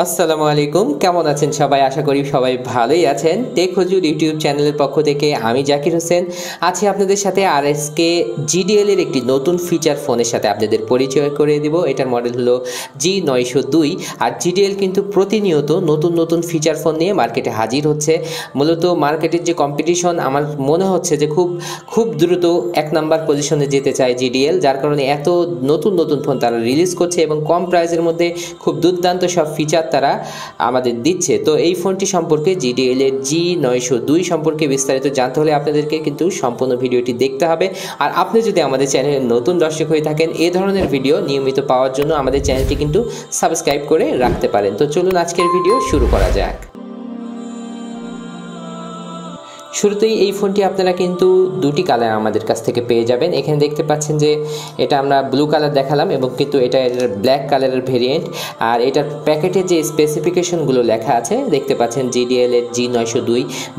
আসসালামু আলাইকুম, কেমন আছেন সবাই? আশা করি সবাই ভালোই আছেন। টেক হুজুর ইউটিউব চ্যানেলের পক্ষ থেকে আমি জাকির হোসেন আছি আপনাদের সাথে। আর এসকে GDL এর একটি নতুন ফিচার ফোনের সাথে আপনাদের পরিচয় করে দেব। এটার মডেল হলো G902। আর GDL কিন্তু প্রতিনিয়ত নতুন নতুন ফিচার ফোন নিয়ে মার্কেটে হাজির হচ্ছে। মূলত মার্কেটের যে কম্পিটিশন, আমার মনে হচ্ছে যে খুব দ্রুত 1 নাম্বার পজিশনে যেতে চায় GDL, যার কারণে এত নতুন নতুন ফোন তারা রিলিজ করছে এবং কম প্রাইসের মধ্যে খুব দুর্দান্ত সব ফিচার তারা আমাদের দিচ্ছে। তো এই ফোনটি সম্পর্কে GDL এর G902 সম্পর্কে বিস্তারিত জানতে হলে আপনাদেরকে কিন্তু সম্পূর্ণ ভিডিওটি দেখতে হবে। আর আপনি যদি আমাদের চ্যানেলের নতুন দর্শক হয়ে থাকেন, এই ধরনের ভিডিও নিয়মিত পাওয়ার জন্য আমাদের চ্যানেলটি কিন্তু সাবস্ক্রাইব করে রাখতে পারেন। তো চলুন আজকের ভিডিও শুরু করা যাক। শুরুতেই এই ফোনটি আপনারা কিন্তু দুটি কালার আমাদের কাছ থেকে পেয়ে যাবেন। এখানে দেখতে পাচ্ছেন যে এটা আমরা ব্লু কালার দেখালাম এবং কিন্তু এটা এর ব্ল্যাক কালারের ভেরিয়েন্ট। আর এটার প্যাকেটে যে স্পেসিফিকেশনগুলো লেখা আছে দেখতে পাচ্ছেন GDL এর G902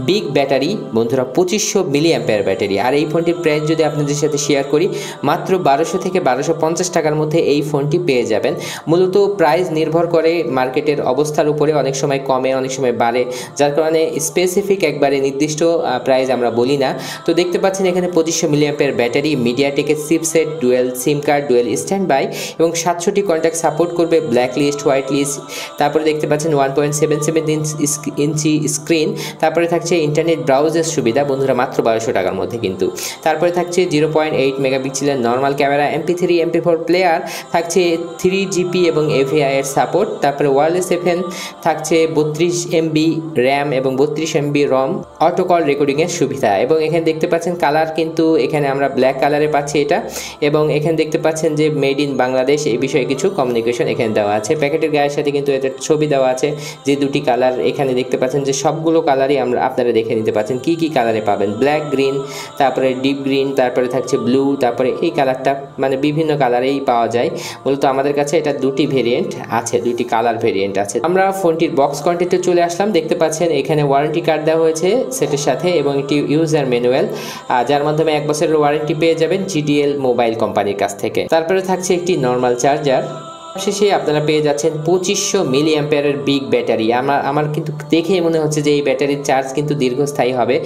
বিগ ব্যাটারি বন্ধুরা, 2500 মিলিঅ্যাম্পিয়ার ব্যাটারি। আর এই ফোনটির প্রাইস যদি আপনাদের সাথে শেয়ার করি, মাত্র 1200 থেকে 1250 টাকার মধ্যে এই ফোনটি পেয়ে যাবেন। মূলত প্রাইস নির্ভর করে মার্কেটের অবস্থার উপরে, অনেক সময় কমে অনেক সময় বাড়ে, যার কারণে স্পেসিফিক একবারে নির্দিষ্ট প্রাইস আমরা বলি না। তো দেখতে পাচ্ছেন এখানে 2500 মিলিঅ্যাম্পিয়ার ব্যাটারি, মিডিয়াটেকের chipset, dual SIM card, dual standby এবং 700টি কন্ট্যাক্ট সাপোর্ট করবে, ব্ল্যাক লিস্ট, হোয়াইট লিস্ট। তারপরে দেখতে পাচ্ছেন 1.77 ইঞ্চি স্ক্রিন। তারপরে থাকছে ইন্টারনেট ব্রাউজার সুবিধা বন্ধুরা, মাত্র 1200 টাকার মধ্যে কিন্তু। তারপরে থাকছে 0.8 মেগাপিক্সেলের normal camera, MP3 MP4 player, থাকছে 3GP এবং AVI এর সাপোর্ট। তারপরে ওয়্যারলেস FM থাকছে, 32 MB র্যাম এবং 32 MB রম, অটো কল রেকর্ডিংয়ের সুবিধা। এবং এখানে দেখতে পাচ্ছেন কালার কিন্তু এখানে আমরা ব্ল্যাক কালারে পাচ্ছি এটা। এবং এখানে দেখতে পাচ্ছেন যে মেড ইন বাংলাদেশ, এই বিষয়ে কিছু কমিউনিকেশন এখানে দেওয়া আছে। প্যাকেটের গায়ের সাথে কিন্তু এটার ছবি দেওয়া আছে, যে দুটি কালার এখানে দেখতে পাচ্ছেন যে সবগুলো কালারই আপনারা দেখে নিতে পাচ্ছেন কি কি কালারে পাবেন। ব্ল্যাক, গ্রিন, তারপরে ডিপ গ্রিন, তারপরে থাকছে ব্লু, তারপরে এই কালারটা, মানে বিভিন্ন কালারেই পাওয়া যায়। মূলত আমাদের কাছে এটা দুটি ভেরিয়েন্ট আছে, দুটি কালার ভেরিয়েন্ট আছে। আমরা ফোনটির বক্স কন্টেন্টে চলে আসলাম। দেখতে পাচ্ছেন এখানে ওয়ারেন্টি কার্ড দেওয়া হয়েছে সেটের সাথে এবং একটি ইউজার ম্যানুয়াল, যার মাধ্যমে 1 বছরের ওয়ারেন্টি পেয়ে যাবেন GDL মোবাইল কোম্পানির কাছ থেকে। তারপরে থাকছে একটি নর্মাল চার্জার। শেষে আপনারা পেয়ে যাচ্ছেন 2500 মিলিঅ্যাম্পিয়ারের বিগ ব্যাটারি। আমার কিন্তু দেখেই মনে হচ্ছে যে এই ব্যাটারির চার্জ কিন্তু দীর্ঘস্থায়ী হবে।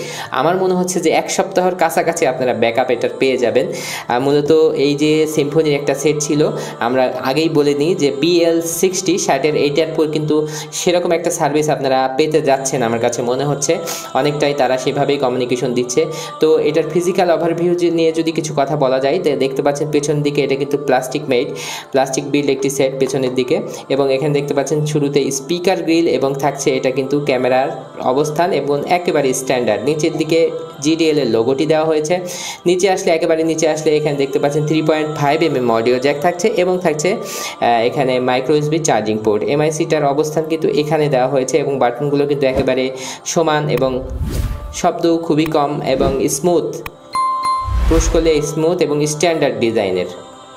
আমার মনে হচ্ছে যে 1 সপ্তাহের কাছাকাছি আপনারা ব্যাকআপ এটার পেয়ে যাবেন। মূলত এই যে সিম্ফনির একটা সেট ছিল, আমরা আগেই বলে নিই যে BL60 শার্টের এইটার পর কিন্তু সেরকম একটা সার্ভিস আপনারা পেতে যাচ্ছেন আমার কাছে মনে হচ্ছে। অনেকটাই তারা সেভাবেই কমিউনিকেশন দিচ্ছে। তো এটার ফিজিক্যাল ওভারভিউ নিয়ে যদি কিছু কথা বলা যায়, দেখতে পাচ্ছেন পেছন দিকে এটা কিন্তু প্লাস্টিক বিল্ড একটি সেট পেছনের দিকে। এবং এখানে দেখতে পাচ্ছেন শুরুতে স্পিকার গ্রিল এবং থাকছে এটা কিন্তু ক্যামেরার অবস্থান এবং একেবারে স্ট্যান্ডার্ড। নিচের দিকে GDL এর লোগোটি দেওয়া হয়েছে। একেবারে নিচে আসলে এখানে দেখতে পাচ্ছেন 3.5 mm অডিও জ্যাক থাকছে এবং থাকছে এখানে মাইক্রো USB চার্জিং পোর্ট। MICটার অবস্থান কিন্তু এখানে দেওয়া হয়েছে এবং বাটনগুলো কিন্তু একেবারে সমান এবং শব্দ খুবই কম এবং স্মুথ, পুশ করলে স্মুথ এবং স্ট্যান্ডার্ড ডিজাইনের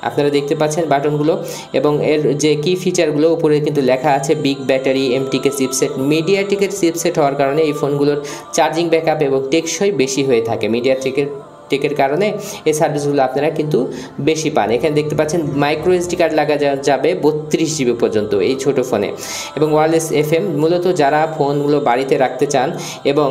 আপনারা দেখতে পাচ্ছেন বাটনগুলো। এবং এর যে কি ফিচারগুলো উপরে কিন্তু লেখা আছে, বিগ ব্যাটারি, MTK চিপসেট, মিডিয়াটেকের চিপসেট হওয়ার কারণে এই ফোনগুলোর চার্জিং ব্যাকআপ এবং টেকসই বেশি হয়ে থাকে। মিডিয়াটেকের কারণে এই সার্ভিসগুলো আপনারা কিন্তু বেশি পান। এখানে দেখতে পাচ্ছেন মাইক্রো SD কার্ড লাগা যাবে 32 GB পর্যন্ত এই ছোট ফোনে। এবং ওয়্যারলেস FM, মূলত যারা ফোনগুলো বাড়িতে রাখতে চান এবং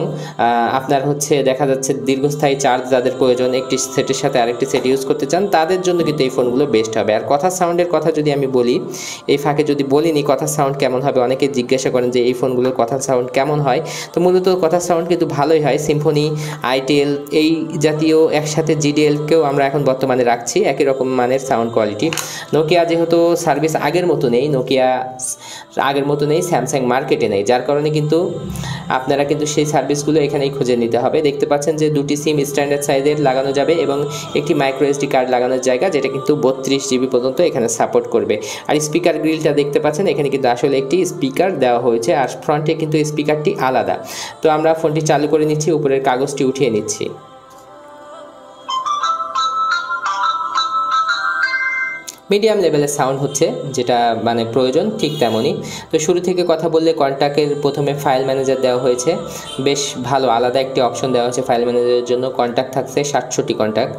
আপনার হচ্ছে দেখা যাচ্ছে দীর্ঘস্থায়ী চার্জ যাদের প্রয়োজন, একটি সেটের সাথে আরেকটি সেট ইউজ করতে চান, তাদের জন্য কিন্তু এই ফোনগুলো বেস্ট হবে। আর কথার সাউন্ডের কথা যদি আমি বলি, এই ফাঁকে যদি বলিনি কথার সাউন্ড কেমন হবে, অনেকে জিজ্ঞাসা করেন যে এই ফোনগুলোর কথার সাউন্ড কেমন হয়। তো মূলত কথার সাউন্ড কিন্তু ভালোই হয়। সিম্ফনি, আইটেল এই জাতীয় একসাথে GDL-কেও আমরা এখন বর্তমানে রাখছি একই রকম মানের সাউন্ড কোয়ালিটি। নোকিয়া যেহেতু সার্ভিস আগের মতো নেই, স্যামসাং মার্কেটে নেই, যার কারণে কিন্তু আপনারা কিন্তু সেই সার্ভিসগুলো এখানেই খুঁজে নিতে হবে। দেখতে পাচ্ছেন যে দুটি সিম স্ট্যান্ডার্ড সাইজের লাগানো যাবে এবং একটি মাইক্রো SD কার্ড লাগানোর জায়গা, যেটা কিন্তু 32 GB পর্যন্ত এখানে সাপোর্ট করবে। আর স্পিকার গ্রিলটা দেখতে পাচ্ছেন এখানে কিন্তু আসলে একটি স্পিকার দেওয়া হয়েছে, আর ফ্রন্টে কিন্তু স্পিকারটি আলাদা। তো আমরা ফোনটি চালু করে নিচ্ছি, উপরের কাগজটি উঠিয়ে নিচ্ছি। মিডিয়াম লেভেলের সাউন্ড হচ্ছে, যেটা মানে প্রয়োজন ঠিক তেমনই। তো শুরু থেকে কথা বললে কন্ট্যাক্টের প্রথমে ফাইল ম্যানেজার দেওয়া হয়েছে, বেশ ভালো, আলাদা একটি অপশন দেওয়া হয়েছে ফাইল ম্যানেজারের জন্য। কন্ট্যাক্ট থাকছে 700টি কন্ট্যাক্ট,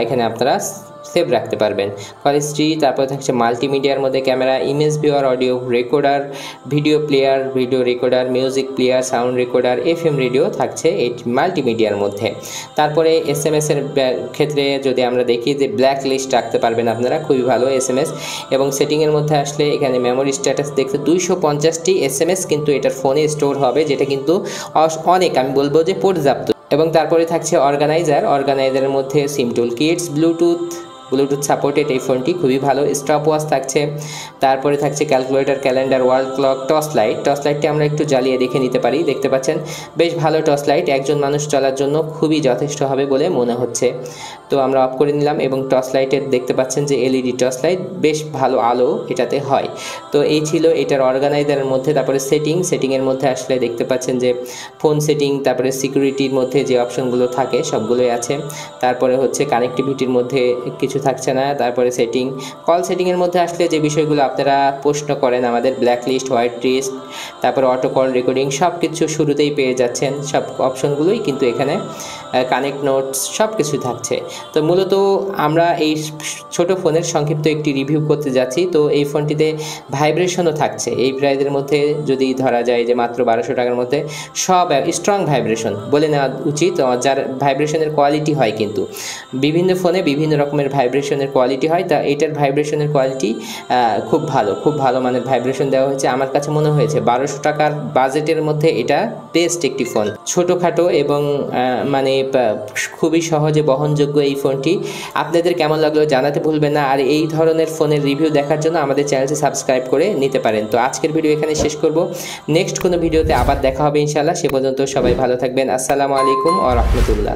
এখানে আপনারা সেভ রাখতে পারবেন। কল হিস্ট্রি, তারপরে থাকছে মাল্টিমিডিয়ার মধ্যে camera, image viewer, audio recorder, video player, video recorder, music player, sound recorder, FM radio থাকছে এই মাল্টিমিডিয়ার মধ্যে। তারপরে এসএমএস এর ক্ষেত্রে যদি আমরা দেখি যে ব্ল্যাক লিস্ট রাখতে পারবেন আপনারা, খুবই ভালো এসএমএস। এবং সেটিংয়ের মধ্যে আসলে এখানে মেমোরি স্ট্যাটাস দেখতে 250টি এসএমএস কিন্তু এটার ফোনে স্টোর হবে, যেটা কিন্তু অনেক, আমি বলবো যে পর্যাপ্ত। এবং তারপরে থাকছে অর্গানাইজারের মধ্যে SIM tool kits, Bluetooth supported এই ফোনটি, খুবই ভালো। স্টপ ওয়াচ থাকছে, তারপরে থাকছে calculator, calendar, wall clock, torch লাইটটি আমরা একটু জ্বালিয়ে দেখে নিতে পারি। দেখতে পাচ্ছেন বেশ ভালো টর্চ লাইট, একজন মানুষ চলার জন্য খুবই যথেষ্ট হবে বলে মনে হচ্ছে। তো আমরা অফ করে নিলাম এবং টর্চ লাইটের দেখতে পাচ্ছেন যে এলইডি টর্চ লাইট, বেশ ভালো আলো এটাতে হয়। তো এই ছিল এটার অর্গানাইজারের মধ্যে। তারপরে সেটিংয়ের মধ্যে আসলে দেখতে পাচ্ছেন যে ফোন সেটিং, তারপরে সিকিউরিটির মধ্যে যে অপশনগুলো থাকে সবগুলোই আছে। তারপরে হচ্ছে কানেক্টিভিটির মধ্যে কিছু থাকছে না। তারপরে কল সেটিংয়ের মধ্যে আসলে যে বিষয়গুলো আপনারা প্রশ্ন করেন আমাদের, ব্ল্যাক লিস্ট, হোয়াইট লিস্ট, তারপরে অটো কল রেকর্ডিং, সব কিছু শুরুতেই পেয়ে যাচ্ছেন। সব অপশনগুলোই কিন্তু এখানে, কানেক্ট নোটস, সব কিছু থাকছে। তো মূলত আমরা এই ছোট ফোনের সংক্ষিপ্ত একটি রিভিউ করতে যাচ্ছি। তো এই ফোনটিতে ভাইব্রেশনও থাকছে। এই প্রাইসের মধ্যে যদি ধরা যায় যে মাত্র 1200 টাকার মধ্যে সব স্ট্রং ভাইব্রেশন বলে নেওয়া উচিত, যার ভাইব্রেশনের কোয়ালিটি হয়, কিন্তু বিভিন্ন ফোনে বিভিন্ন রকমের ভাইব্রেশনের কোয়ালিটি হয়। তা এটার ভাইব্রেশনের কোয়ালিটি খুব ভালো মানের ভাইব্রেশন দেওয়া হয়েছে। আমার কাছে মনে হয়েছে 1200 টাকার বাজেটের মধ্যে এটা বেস্ট একটি ফোন, ছোটোখাটো এবং মানে খুবই সহজে বহনযোগ্য এই ফোনটি। আপনাদের কেমন লাগলো জানাতে ভুলবেন না। আর এই ধরনের ফোনের রিভিউ দেখার জন্য আমাদের চ্যানেলটি সাবস্ক্রাইব করে নিতে পারেন। তো আজকের ভিডিও এখানে শেষ করব, নেক্সট কোনো ভিডিওতে আবার দেখা হবে ইনশাআল্লাহ। সে পর্যন্ত সবাই ভালো থাকবেন। আসসালামু আলাইকুম ওয়া রাহমাতুল্লাহ।